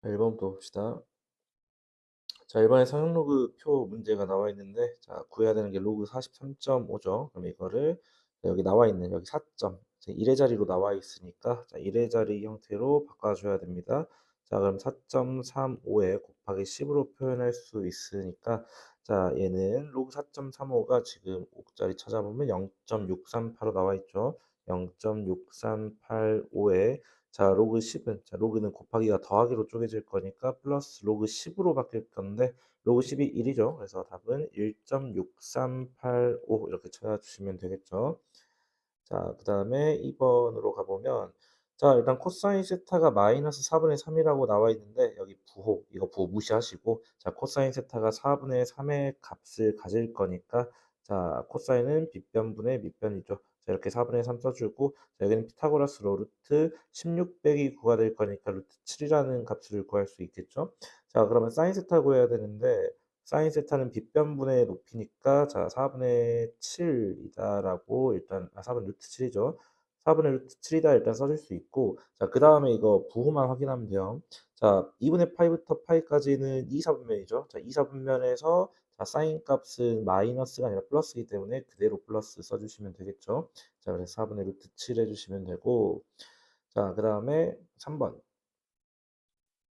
자, 1번부터 봅시다. 자, 1번에 사용 로그 표 문제가 나와 있는데, 자, 구해야 되는 게 로그 43.5죠. 그럼 이거를 여기 나와 있는 여기 4점, 1의 자리로 나와 있으니까, 자, 1의 자리 형태로 바꿔줘야 됩니다. 자, 그럼 4.35에 곱하기 10으로 표현할 수 있으니까, 자, 얘는 로그 4.35가 지금 5자리 찾아보면 0.638로 나와 있죠. 0.6385에 자, 로그 10은 자, 로그는 곱하기가 더하기로 쪼개질 거니까 플러스 로그 10으로 바뀔 건데 로그 10이 1이죠. 그래서 답은 1.6385 이렇게 찾아주시면 되겠죠. 자, 그다음에 2번으로 가보면 자, 일단 코사인 세타가 마이너스 4분의 3이라고 나와 있는데 여기 부호, 이거 부호 무시하시고 자, 코사인 세타가 4분의 3의 값을 가질 거니까 자, 코사인은 빗변분의 밑변이죠. 자, 이렇게 4분의 3 써주고 자, 여기는 피타고라스로 루트 16 빼기 9가 될 거니까 루트 7이라는 값을 구할 수 있겠죠. 자, 그러면 사인 세타 구해야 되는데 사인 세타는 빗변분의 높이니까 자 4분의 7이다라고 일단 4분의 루트 7이죠. 4분의 루트 7이다 일단 써줄 수 있고 자 그 다음에 이거 부호만 확인하면 돼요. 자 2분의 파이부터 파이까지는 2, 4분면이죠. 자 2, 4분면에서 자 사인 값은 마이너스가 아니라 플러스이기 때문에 그대로 플러스 써주시면 되겠죠. 자 그래서 4분의 루트 7 해주시면 되고 자 그 다음에 3번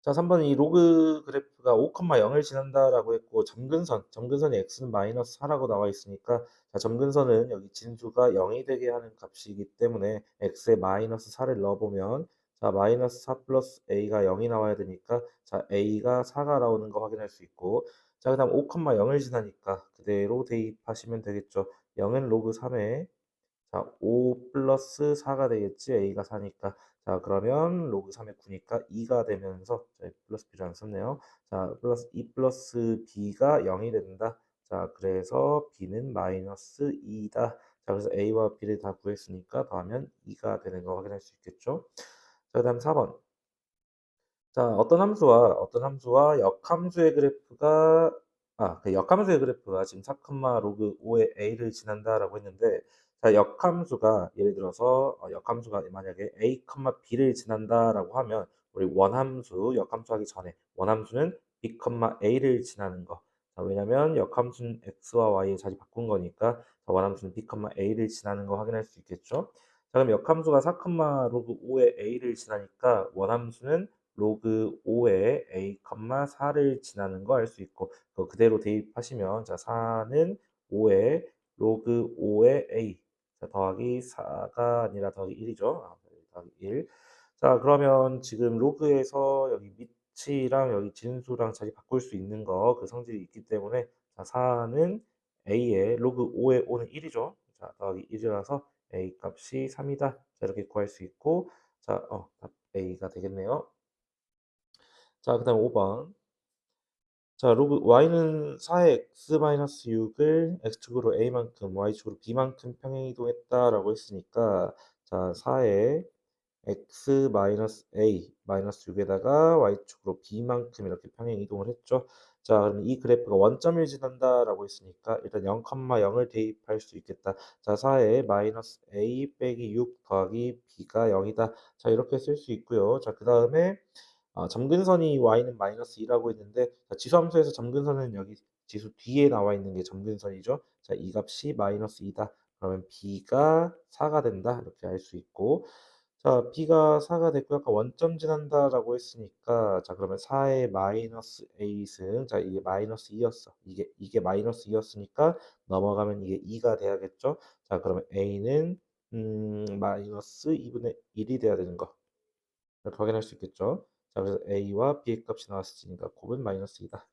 자, 3번 이 로그 그래프가 5,0을 지난다라고 했고 점근선이 x는 마이너스 4라고 나와 있으니까 자, 점근선은 여기 진수가 0이 되게 하는 값이기 때문에 x에 마이너스 4를 넣어보면 자, 마이너스 4 플러스 a가 0이 나와야 되니까 자, a가 4가 나오는 거 확인할 수 있고 자, 그다음 5,0을 지나니까 그대로 대입하시면 되겠죠. 0은 로그 3에 자, 5 플러스 4가 되겠지. a가 4니까. 자, 그러면 로그 3의 9니까 2가 되면서 자, 플러스 b를 안 썼네요. 자, 플러스 2 플러스 b가 0이 된다. 자, 그래서 b는 마이너스 2다. 자, 그래서 a와 b를 다 구했으니까 더하면 2가 되는 거 확인할 수 있겠죠. 자, 그다음 4번. 자, 어떤 함수와 역함수의 그래프가 그 역함수의 그래프가 지금 4, 로그 5의 a를 지난다라고 했는데 자, 역함수가 예를 들어서 역함수가 만약에 a, b를 지난다라고 하면 우리 원함수 역함수 하기 전에 원함수는 b, a를 지나는 거. 자, 왜냐면 역함수는 x와 y의 자리 바꾼 거니까 자, 원함수는 b, a를 지나는 거 확인할 수 있겠죠. 자, 그럼 역함수가 4, 로그 5의 a를 지나니까 원함수는 로그 5에 a, 4를 지나는 거 알 수 있고 그거 그대로 대입하시면 자 4는 5에 로그 5의 a 자, 더하기 4가 아니라 더하기 1이죠. 더하기 1. 자 그러면 지금 로그에서 여기 밑이랑 여기 진수랑 자리 바꿀 수 있는 거 그 성질이 있기 때문에 자 4는 a에 로그 5의 5는 1이죠. 자 더하기 1이라서 a 값이 3이다. 자 이렇게 구할 수 있고 자 답 a가 되겠네요. 자, 그다음 5번. 자, 로그 y는 4의 x-6을 x축으로 a만큼, y축으로 b만큼 평행 이동했다라고 했으니까 자, 4의 x-a 마이너스 6에다가 y축으로 b만큼 이렇게 평행 이동을 했죠. 자, 그럼 이 그래프가 원점을 지난다라고 했으니까 일단 0,0을 대입할 수 있겠다. 자, 4의 마이너스 a 빼기 6 더하기 b가 0이다. 자, 이렇게 쓸 수 있고요. 자, 그다음에 점근선이 y는 마이너스 2라고 했는데 자, 지수함수에서 점근선은 여기 지수 뒤에 나와 있는 게 점근선이죠. 자, 이 값이 마이너스 2다. 그러면 b가 4가 된다. 이렇게 알 수 있고 자, b가 4가 됐고 아까 원점 지난다라고 했으니까 자, 그러면 4의 마이너스 a승 자, 이게 마이너스 2였어. 이게 마이너스 2였으니까 넘어가면 이게 2가 돼야겠죠. 자, 그러면 a는 마이너스 2분의 1이 돼야 되는 거. 이렇게 확인할 수 있겠죠. 자, 그래서 a와 b의 값이 나왔으니까 곱은 마이너스 2다.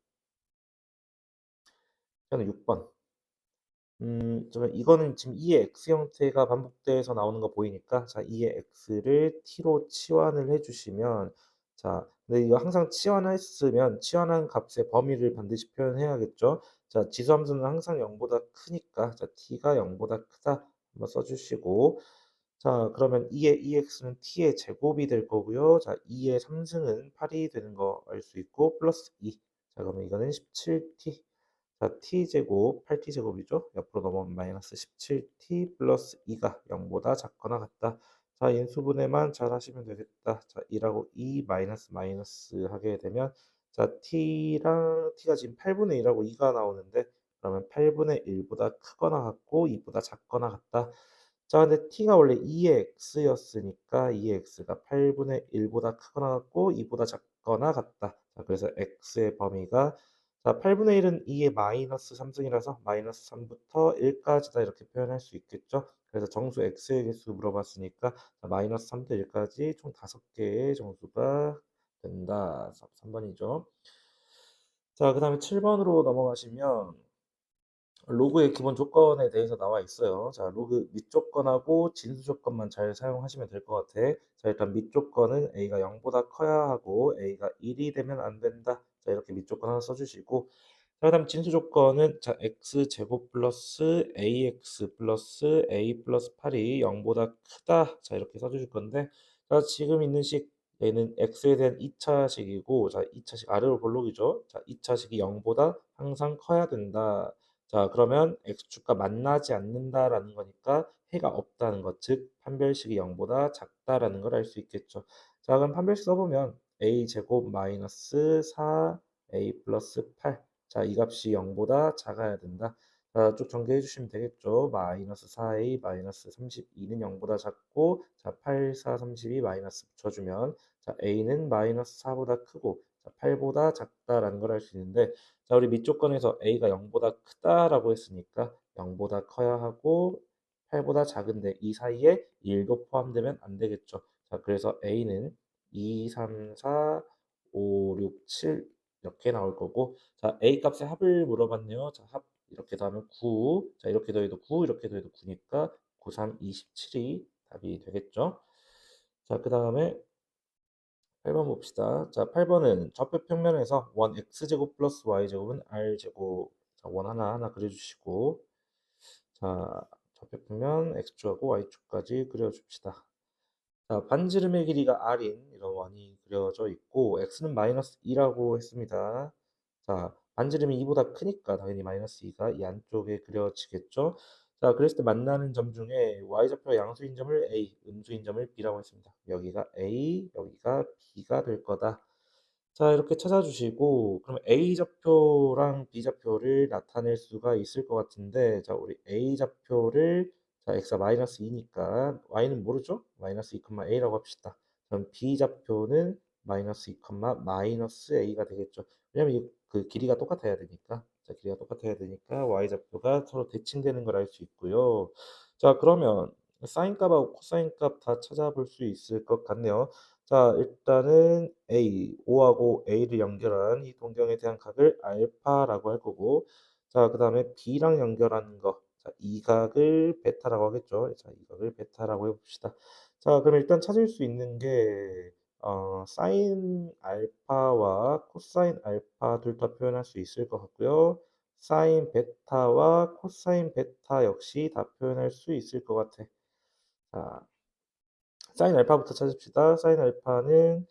그다음에 6번. 잠깐 이거는 지금 2의 x 형태가 반복돼서 나오는 거 보이니까 자, 2의 x를 t로 치환을 해주시면 자, 근데 이거 항상 치환했으면 치환한 값의 범위를 반드시 표현해야겠죠. 자, 지수함수는 항상 0보다 크니까 자, t가 0보다 크다 한번 써주시고 자, 그러면 2의 ex는 t의 제곱이 될 거고요. 자, 2의 3승은 8이 되는 거 알 수 있고 플러스 2. 자, 그러면 이거는 17t. 자, t제곱, 8t제곱이죠. 옆으로 넘어오면 마이너스 17t 플러스 2가 0보다 작거나 같다. 자, 인수분해만 잘 하시면 되겠다. 자, 2하고 2 마이너스 마이너스 하게 되면 자, t가 지금 8분의 1하고 2가 나오는데 그러면 8분의 1보다 크거나 같고 2보다 작거나 같다. 자, 근데 t가 원래 2의 x였으니까 2의 x가 8분의 1보다 크거나 같고 2보다 작거나 같다. 자, 그래서 x의 범위가 자, 8분의 1은 2의 마이너스 3승이라서 마이너스 3부터 1까지다 이렇게 표현할 수 있겠죠. 그래서 정수 x의 개수 물어봤으니까 자, 마이너스 3부터 1까지 총 5개의 정수가 된다. 3번이죠. 자, 그 다음에 7번으로 넘어가시면 로그의 기본 조건에 대해서 나와 있어요. 자, 로그 밑 조건하고 진수 조건만 잘 사용하시면 될 것 같아. 자, 일단 밑 조건은 a가 0보다 커야 하고 a가 1이 되면 안 된다. 자, 이렇게 밑 조건 하나 써주시고 자, 그다음 진수 조건은 자, x제곱 플러스 ax 플러스 a 플러스 8이 0보다 크다. 자, 이렇게 써주실 건데 자, 지금 있는 식 얘는 x에 대한 2차식이고 자, 2차식 아래로 볼록이죠. 자, 2차식이 0보다 항상 커야 된다. 자, 그러면 x축과 만나지 않는다라는 거니까 해가 없다는 것, 즉 판별식이 0보다 작다라는 걸 알 수 있겠죠. 자, 그럼 판별식 써보면 a 제곱 마이너스 4a 플러스 8. 자, 이 값이 0보다 작아야 된다. 자, 쭉 전개해 주시면 되겠죠. 마이너스 4a 마이너스 32는 0보다 작고 자, 8, 4, 32 마이너스 붙여주면 자, a는 마이너스 4보다 크고 자, 8보다 작다라는 걸 알 수 있는데 자, 우리 밑 조건에서 a가 0보다 크다라고 했으니까 0보다 커야 하고 8보다 작은데 이 사이에 1도 포함되면 안 되겠죠. 자, 그래서 a는 2, 3, 4, 5, 6, 7 이렇게 나올 거고 자, a 값의 합을 물어봤네요. 자, 합 이렇게 더하면 9. 자, 이렇게 더해도 9, 이렇게 더해도 9니까 9, 3, 27이 답이 되겠죠. 자, 그다음에 8번 봅시다. 자, 8번은 좌표 평면에서 원 x제곱 플러스 y제곱은 r제곱. 자, 원 하나하나 그려주시고 자, 좌표 평면 x축하고 y축까지 그려줍시다. 자, 반지름의 길이가 r인 이런 원이 그려져 있고 x는 마이너스 2라고 했습니다. 자, 반지름이 2보다 크니까 당연히 마이너스 2가 이 안쪽에 그려지겠죠. 자, 그랬을 때 만나는 점 중에 y좌표가 양수인 점을 a, 음수인 점을 b라고 했습니다. 여기가 a, 여기가 b가 될 거다. 자, 이렇게 찾아주시고 그럼 A좌표랑 B좌표를 나타낼 수가 있을 것 같은데 자, 우리 A좌표를 자, x가 마이너스 2니까 y는 모르죠? 마이너스 2, a라고 합시다. 그럼 B좌표는 마이너스 2, 마이너스 a가 되겠죠. 왜냐면 그 길이가 똑같아야 되니까. 자, 길이가 똑같아야 되니까 y좌표가 서로 대칭되는 걸 알 수 있고요. 자, 그러면 사인 값하고 코사인 값 다 찾아볼 수 있을 것 같네요. 자, 일단은 A, O하고 A를 연결한 이 동경에 대한 각을 알파라고 할 거고, 자, 그 다음에 B랑 연결하는 거, 자, 이 각을 베타라고 하겠죠. 자, 이 각을 베타라고 해봅시다. 자, 그럼 일단 찾을 수 있는 게, 사인 알파와 코사인 알파 둘 다 표현할 수 있을 것 같고요. 사인 베타와 코사인 베타 역시 다 표현할 수 있을 것 같아. 자, 사인 알파부터 찾읍시다. 사인 알파는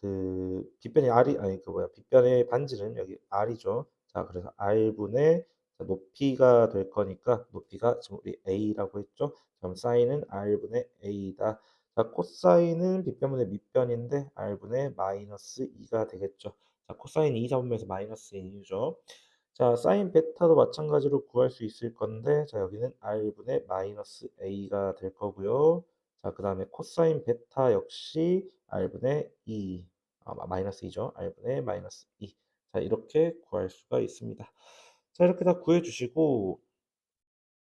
그 빗변의 r이 아니 그 뭐야 빗변의 반지름 여기 r이죠. 자, 그래서 r분의 자, 높이가 될 거니까 높이가 지금 우리 a라고 했죠. 그럼 사인은 r분의 a다. 자, 코사인은 빗변분의 밑변인데 r분의 마이너스 2가 되겠죠. 자, 코사인 2 잡으면서 마이너스인 이유죠. 자, 사인 베타도 마찬가지로 구할 수 있을 건데 자, 여기는 r분의 마이너스 a가 될 거고요. 자, 그 다음에 코사인 베타 역시 r분의 2, 마이너스 2죠. r분의 마이너스 2. 자, 이렇게 구할 수가 있습니다. 자, 이렇게 다 구해주시고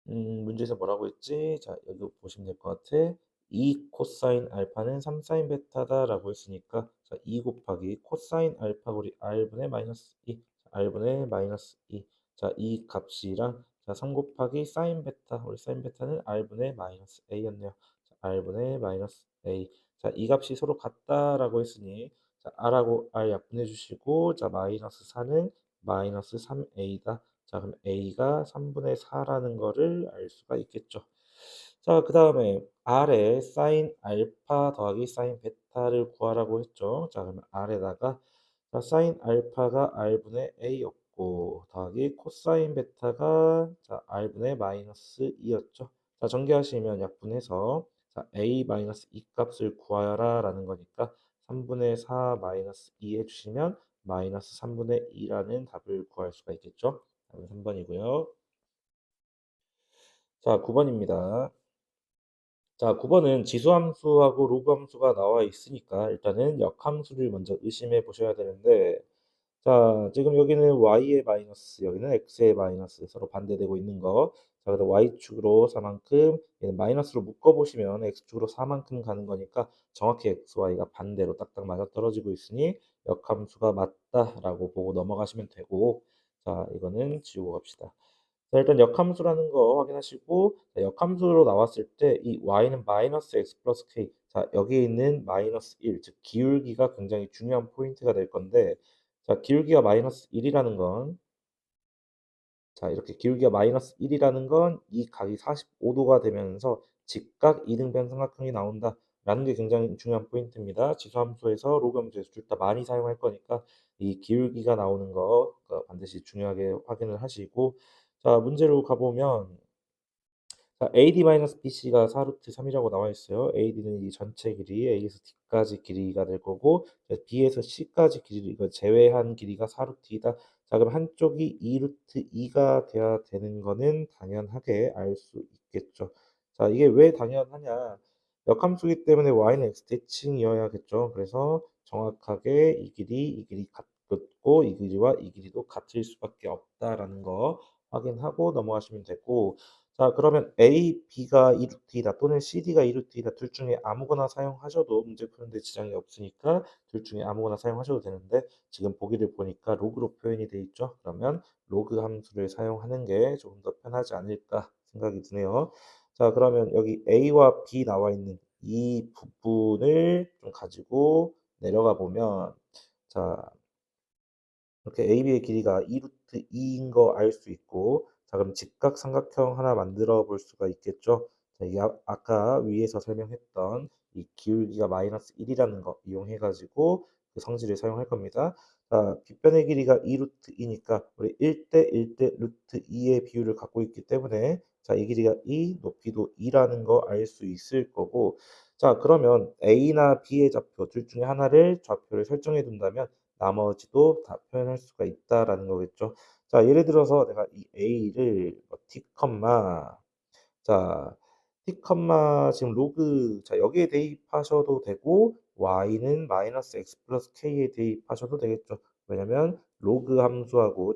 문제에서 뭐라고 했지? 자, 여기 보시면 될 것 같아. 2 코사인 알파는 3 사인 베타다라고 했으니까 자, 2 곱하기 코사인 알파 우리 r분의 마이너스 2, r분의 마이너스 2. 자, 이 값이랑 자, 3 곱하기 사인 베타 우리 사인 베타는 r분의 마이너스 a였네요. 자, r분의 마이너스 a. 자, 이 값이 서로 같다라고 했으니 자, r하고 r 약분해 주시고 자, 마이너스 4는 마이너스 3a다. 자, 그럼 a가 3분의 4라는 거를 알 수가 있겠죠. 자, 그 다음에 r에 사인 알파 더하기 사인 베타를 구하라고 했죠. 자, 그러면 r에다가 자, 사인 알파가 r분의 a였고 더하기 코사인 베타가 자, r분의 마이너스 2였죠. 자, 전개하시면 약분해서 자, a 마이너스 2 값을 구하라라는 거니까 3분의 4 마이너스 2 해 주시면 마이너스 3분의 2라는 답을 구할 수가 있겠죠. 답은 3 번이고요. 자, 9 번입니다. 자, 9 번은 지수함수하고 로그함수가 나와 있으니까 일단은 역함수를 먼저 의심해 보셔야 되는데, 자, 지금 여기는 y의 마이너스, 여기는 x의 마이너스 서로 반대되고 있는 거. 자, 그래서 y축으로 4만큼, 얘는 마이너스로 묶어 보시면 x축으로 4만큼 가는 거니까 정확히 x, y가 반대로 딱딱 맞아떨어지고 있으니 역함수가 맞다라고 보고 넘어가시면 되고, 자, 이거는 지우고 갑시다. 자, 일단 역함수라는 거 확인하시고, 자, 역함수로 나왔을 때 이 y는 마이너스 x 플러스 k, 자, 여기에 있는 마이너스 1, 즉 기울기가 굉장히 중요한 포인트가 될 건데, 자, 기울기가 마이너스 1이라는 건, 자, 이렇게 기울기가 마이너스 1이라는 건 이 각이 45도가 되면서 직각 이등변 삼각형이 나온다라는 게 굉장히 중요한 포인트입니다. 지수함수에서 로그함수에서 둘 다 많이 사용할 거니까 이 기울기가 나오는 거 반드시 중요하게 확인을 하시고, 자, 문제로 가보면, 자, AD-BC가 4루트 3이라고 나와 있어요. AD는 이 전체 길이, A에서 D까지 길이가 될 거고, B에서 C까지 길이, 이거 제외한 길이가 4루트 2다. 자, 그럼 한쪽이 2루트 2가 돼야 되는 거는 당연하게 알 수 있겠죠. 자, 이게 왜 당연하냐? 역함수기 때문에 y는 x 대칭이어야겠죠. 그래서 정확하게 이 길이 같고, 이 길이와 이 길이도 같을 수밖에 없다라는 거 확인하고 넘어가시면 되고, 자, 그러면 A, B가 2루트이다 또는 CD가 2루트이다 둘 중에 아무거나 사용하셔도 문제 푸는데 지장이 없으니까 둘 중에 아무거나 사용하셔도 되는데, 지금 보기를 보니까 로그로 표현이 돼 있죠. 그러면 로그 함수를 사용하는 게 조금 더 편하지 않을까 생각이 드네요. 자, 그러면 여기 A와 B 나와 있는 이 부분을 좀 가지고 내려가 보면, 자, 이렇게 AB의 길이가 2루트 2인 거 알 수 있고, 자, 그럼 직각삼각형 하나 만들어 볼 수가 있겠죠. 자, 이게 아까 위에서 설명했던 이 기울기가 마이너스 1이라는 거 이용해 가지고 그 성질을 사용할 겁니다. 자, 빗변의 길이가 2루트 2니까 우리 1대 1대 루트 2의 비율을 갖고 있기 때문에, 자, 이 길이가 2, 높이도 2라는 거 알 수 있을 거고, 자, 그러면 A나 B의 좌표 둘 중에 하나를 좌표를 설정해 둔다면 나머지도 다 표현할 수가 있다라는 거겠죠. 자, 예를 들어서 내가 이 A를 뭐 T, 자, T, 지금 로그, 자, 여기에 대입하셔도 되고, Y는 마이너스 X 플러스 K에 대입하셔도 되겠죠. 왜냐면 로그 함수하고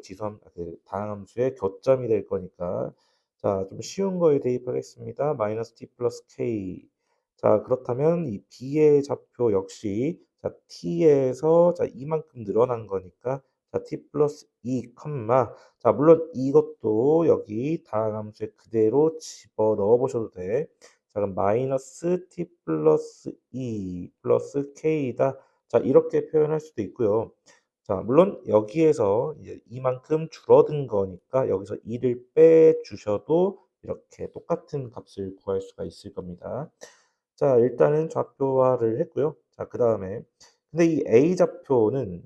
그 다항함수의 교점이 될 거니까. 자, 좀 쉬운 거에 대입하겠습니다. 마이너스 T 플러스 K. 자, 그렇다면 이 B의 좌표 역시, 자, T에서, 자, 이만큼 늘어난 거니까, 자, T 플러스 2, 자, 물론 이것도 여기 다항함수에 그대로 집어넣어 보셔도 돼. 자, 그럼 마이너스 t 플러스 2 플러스 k이다. 자, 이렇게 표현할 수도 있고요. 자, 물론 여기에서 이제 이만큼 줄어든 거니까 여기서 2를 빼주셔도 이렇게 똑같은 값을 구할 수가 있을 겁니다. 자, 일단은 좌표화를 했고요. 자, 그 다음에 근데 이 a 좌표는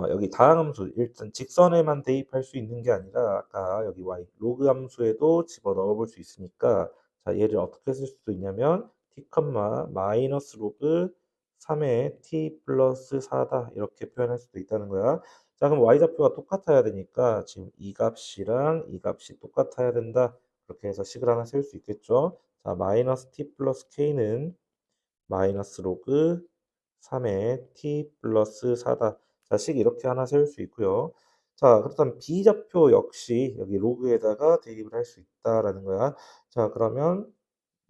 여기 다항함수 일단 직선에만 대입할 수 있는 게 아니라 아까 여기 y 로그 함수에도 집어넣어 볼 수 있으니까, 자, 얘를 어떻게 쓸 수도 있냐면 t, 마이너스 로그 3의 t 플러스 4다 이렇게 표현할 수도 있다는 거야. 자, 그럼 y좌표가 똑같아야 되니까 지금 이 값이랑 이 값이 똑같아야 된다. 그렇게 해서 식을 하나 세울 수 있겠죠. 자, 마이너스 t 플러스 k는 마이너스 로그 3의 t 플러스 4다. 자, 식 이렇게 하나 세울 수 있고요. 자, 그렇다면 B좌표 역시 여기 로그에다가 대입을 할 수 있다라는 거야. 자, 그러면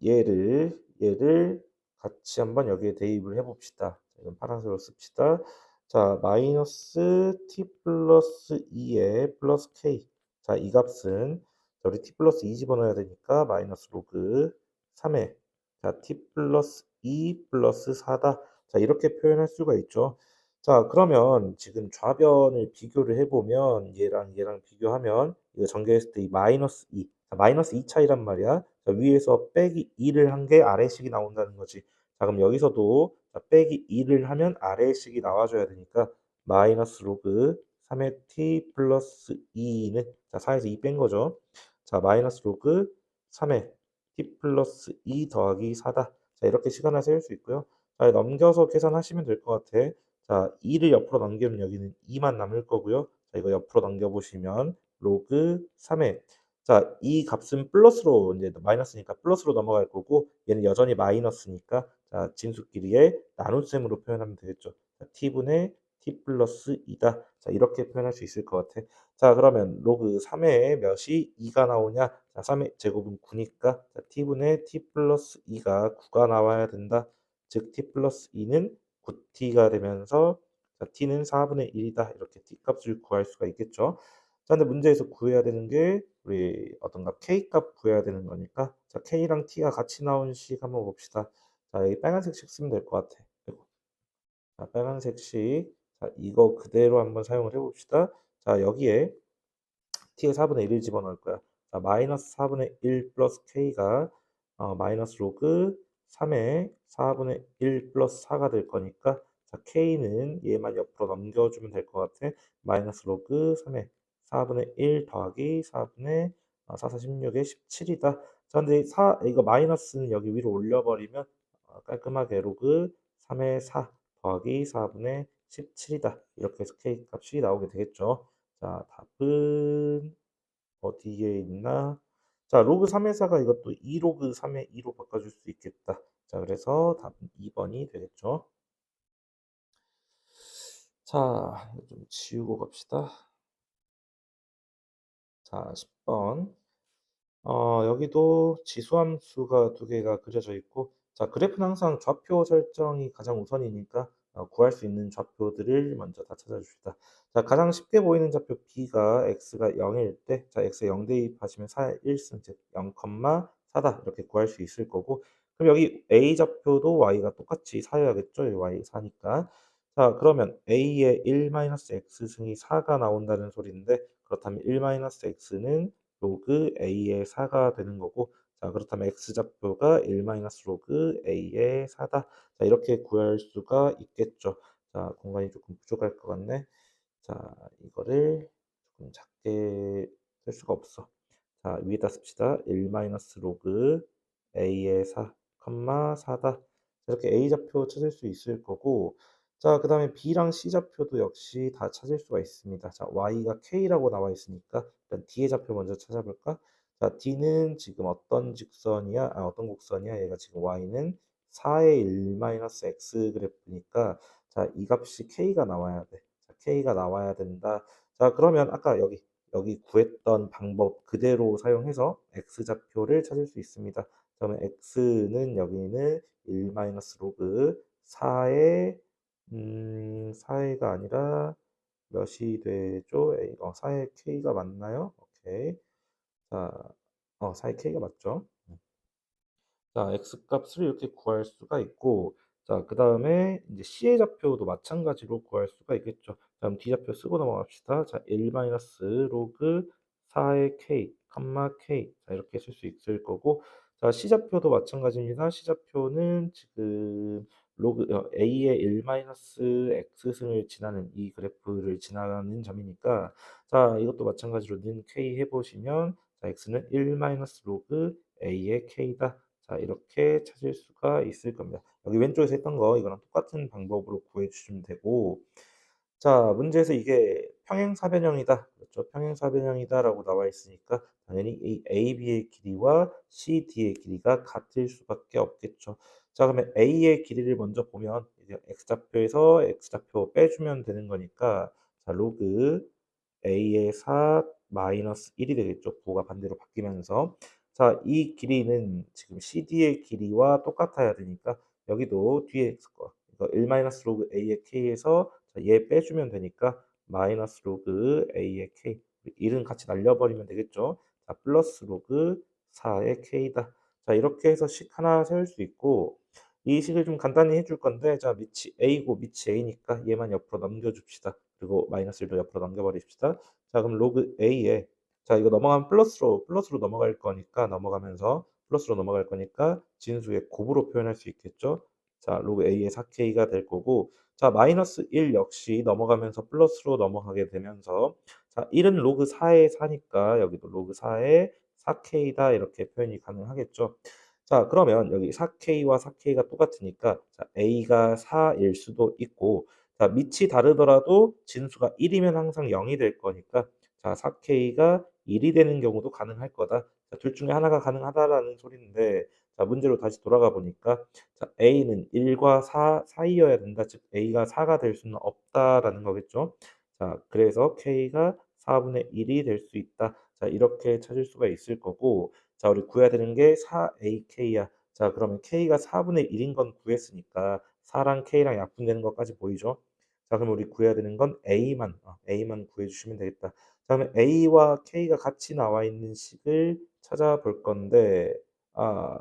얘를 같이 한번 여기에 대입을 해 봅시다. 이건 파란색으로 씁시다. 자, 마이너스 t 플러스 2의 플러스 k. 자, 이 값은, 자, 우리 t 플러스 2 집어넣어야 되니까 마이너스 로그 3의, 자, t 플러스 2 플러스 4다. 자, 이렇게 표현할 수가 있죠. 자, 그러면 지금 좌변을 비교를 해보면 얘랑 비교하면 이거 전개했을 때 이 마이너스 2, 자, 마이너스 2 차이란 말이야. 자, 위에서 빼기 2를 한 게 아래식이 나온다는 거지. 자, 그럼 여기서도, 자, 빼기 2를 하면 아래식이 나와줘야 되니까 마이너스 로그 3의 t 플러스 2는, 자, 4에서 2 뺀 거죠. 자, 마이너스 로그 3의 t 플러스 2 더하기 4다. 자 이렇게 시간을 세울 수 있고요. 자 넘겨서 계산하시면 될 것 같아. 자 2를 옆으로 넘기면 여기는 2만 남을 거고요. 자 이거 옆으로 넘겨 보시면 로그 3의 자 이 값은 플러스로 인제 마이너스니까 플러스로 넘어갈 거고 얘는 여전히 마이너스니까 자 진수끼리의 나눗셈으로 표현하면 되겠죠. 자 t분의 t 플러스 2다. 자 이렇게 표현할 수 있을 것 같아. 자 그러면 로그 3의 몇이 2가 나오냐? 자 3의 제곱은 9 니까 자 t분의 t 플러스 2가 9가 나와야 된다. 즉 t 플러스 2는 9t가 되면서 자 t는 4분의 1이다. 이렇게 t 값을 구할 수가 있겠죠. 자 근데 문제에서 구해야 되는 게 우리 어떤 값 k 값 구해야 되는 거니까 자 k랑 t가 같이 나온 식 한번 봅시다. 자 여기 빨간색 식 쓰면 될 것 같아. 아이고. 자 빨간색 식. 자 이거 그대로 한번 사용을 해 봅시다. 자 여기에 t의 4분의 1을 집어넣을 거야. 자, 마이너스 4분의 1 플러스 k가 마이너스 로그 3의 4분의 1 플러스 4가 될 거니까 자, k는 얘만 옆으로 넘겨주면 될 것 같아. 마이너스 로그 3의 4분의 1 더하기 4분의 4, 4, 16의 17이다. 자, 근데 이거 마이너스는 여기 위로 올려버리면 깔끔하게 로그 3의 4 더하기 4분의 17이다. 이렇게 해서 k 값이 나오게 되겠죠. 자, 답은 어디에 있나? 자, 로그 3의 4가 이것도 2 로그 3의 2로 바꿔줄 수 있겠다. 자, 그래서 답은 2번이 되겠죠. 자, 이거 좀 지우고 갑시다. 자, 10번. 여기도 지수함수가 두 개가 그려져 있고, 자, 그래프는 항상 좌표 설정이 가장 우선이니까 구할 수 있는 좌표들을 먼저 다 찾아줍시다. 자, 가장 쉽게 보이는 좌표 B가 x가 0일 때, 자, x에 0 대입하시면 4의 1승, 즉 0, 4다 이렇게 구할 수 있을 거고, 그럼 여기 A 좌표도 y가 똑같이 4여야겠죠? 여기 y 4니까. 자, 그러면 A의 1-x승이 4가 나온다는 소리인데, 그렇다면 1-x는 로그 a의 4가 되는 거고 자 그렇다면 x좌표가 1 로그 a의 4다. 자 이렇게 구할 수가 있겠죠. 자 공간이 조금 부족할 것 같네. 자 이거를 조금 작게 쓸 수가 없어. 자 위에다 씁시다. 1 로그 a의 4, 4다. 이렇게 a 좌표 찾을 수 있을 거고 자 그다음에 b랑 c 좌표도 역시 다 찾을 수가 있습니다. 자 y가 k라고 나와 있으니까 일단 D의 좌표 먼저 찾아볼까? 자, D는 지금 어떤 직선이야? 어떤 곡선이야? 얘가 지금 Y는 4의 1-x 그래프니까 자, 이 값이 K가 나와야 돼. 자, K가 나와야 된다. 자, 그러면 아까 여기 구했던 방법 그대로 사용해서 X좌표를 찾을 수 있습니다. 그러면 X는 여기는 1 로그 4의 4의가 아니라 몇이 되죠? A, 4의 K가 맞나요? 오케이. 자, 4의 K가 맞죠? 자, X 값을 이렇게 구할 수가 있고, 자, 그 다음에 이제 C의 좌표도 마찬가지로 구할 수가 있겠죠. 다음 D 좌표 쓰고 넘어갑시다. 자, 1 로그 4의 K, K. 자, 이렇게 쓸 수 있을 거고, 자, C 좌표도 마찬가지입니다. C 좌표는 지금 로그 A의 1 X승을 지나는 이 그래프를 지나가는 점이니까, 자, 이것도 마찬가지로 는 K 해보시면, 자, X는 1 로그 A의 K다. 자, 이렇게 찾을 수가 있을 겁니다. 여기 왼쪽에서 했던 거 이거랑 똑같은 방법으로 구해 주시면 되고 자, 문제에서 이게 평행사변형이다. 그렇죠? 평행사변형이다라고 나와 있으니까 당연히 이 AB의 길이와 CD의 길이가 같을 수밖에 없겠죠. 자, 그러면 A의 길이를 먼저 보면 이제 X좌표에서 X좌표 빼주면 되는 거니까 자, 로그 A의 4 마이너스 1이 되겠죠. 부호가 반대로 바뀌면서. 자, 이 길이는 지금 CD의 길이와 똑같아야 되니까 여기도 뒤에 있을 거. 이거 1 로그 A의 K에서 자, 얘 빼주면 되니까 마이너스 로그 A의 K. 1은 같이 날려버리면 되겠죠. 자, 플러스 로그 4의 K다. 자, 이렇게 해서 식 하나 세울 수 있고 이 식을 좀 간단히 해줄 건데 자, 밑이 A고 밑이 A니까 얘만 옆으로 넘겨줍시다. 그리고 마이너스 1도 옆으로 넘겨버립시다. 자, 그럼 로그 A에 자, 이거 넘어가면 플러스로 넘어갈 거니까 넘어가면서 플러스로 넘어갈 거니까 진수의 곱으로 표현할 수 있겠죠. 자, 로그 A의 4K가 될 거고 자, 마이너스 1 역시 넘어가면서 플러스로 넘어가게 되면서 자, 1은 로그 4의 4니까 여기도 로그 4의 4K다 이렇게 표현이 가능하겠죠. 자 그러면 여기 4K와 4K가 똑같으니까 자 A가 4일 수도 있고 자 밑이 다르더라도 진수가 1 이면 항상 0이 될 거니까 자 4K가 1이 되는 경우도 가능할 거다. 자 둘 중에 하나가 가능하다라는 소리인데 자 문제로 다시 돌아가 보니까 자 A는 1과 4 사이여야 된다. 즉 A가 4가 될 수는 없다라는 거겠죠. 자 그래서 K가 4분의 1이 될 수 있다. 자 이렇게 찾을 수가 있을 거고 자 우리 구해야 되는 게 4AK야. 자 그러면 K가 4분의 1인 건 구했으니까 4랑 K랑 약분되는 것까지 보이죠? 자 그럼 우리 구해야 되는 건 A만 구해 주시면 되겠다. 자 그러면 A와 K가 같이 나와 있는 식을 찾아볼 건데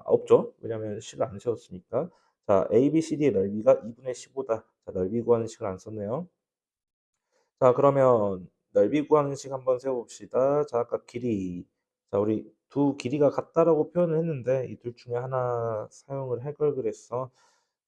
없죠. 왜냐하면 식을 안 세웠으니까. 자 ABCD의 넓이가 2분의 15다. 자 넓이 구하는 식을 안 썼네요. 자 그러면 넓이 구하는 식 한번 세워 봅시다. 자 아까 길이 자 우리 두 길이가 같다라고 표현을 했는데 이 둘 중에 하나 사용을 할 걸 그랬어.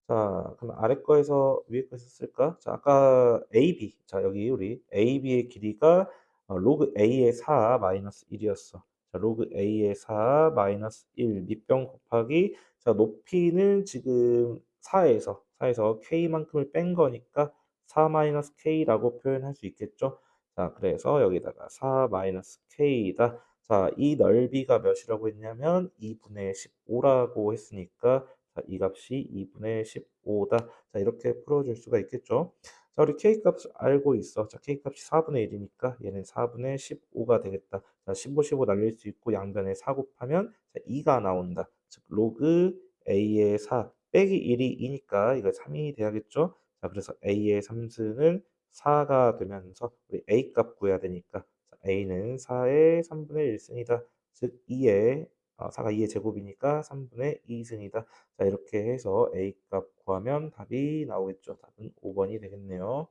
자 그럼 아래 거에서 위에 거 썼을까? 자 아까 AB 자 여기 우리 AB의 길이가 로그 A의 4 마이너스 1 이었어. 자 로그 A의 4 마이너스 1 밑변 곱하기 자 높이는 지금 4에서 K만큼을 뺀 거니까 4 마이너스 K라고 표현할 수 있겠죠. 자 그래서 여기다가 4 마이너스 K다. 자 이 넓이가 몇이라고 했냐면 2 분의 15 라고 했으니까 자 이 값이 2 분의 15다. 자 이렇게 풀어줄 수가 있겠죠. 자 우리 K 값을 알고 있어. 자 K 값이 4분의 1 이니까 얘는 4분의 15가 되겠다. 자 15, 15 날릴 수 있고 양변에 4 곱하면 자 2가 나온다. 즉 로그 A의 4 빼기 1이 2니까 이거 3이 돼야겠죠. 자 그래서 A의 삼수는 4가 되면서 우리 A 값 구해야 되니까 자 A는 4의 3분의 1 승이다. 즉 2의 4가 2의 제곱이니까 3분의 2 승이다. 자 이렇게 해서 A 값 구하면 답이 나오겠죠. 답은 5 번이 되겠네요.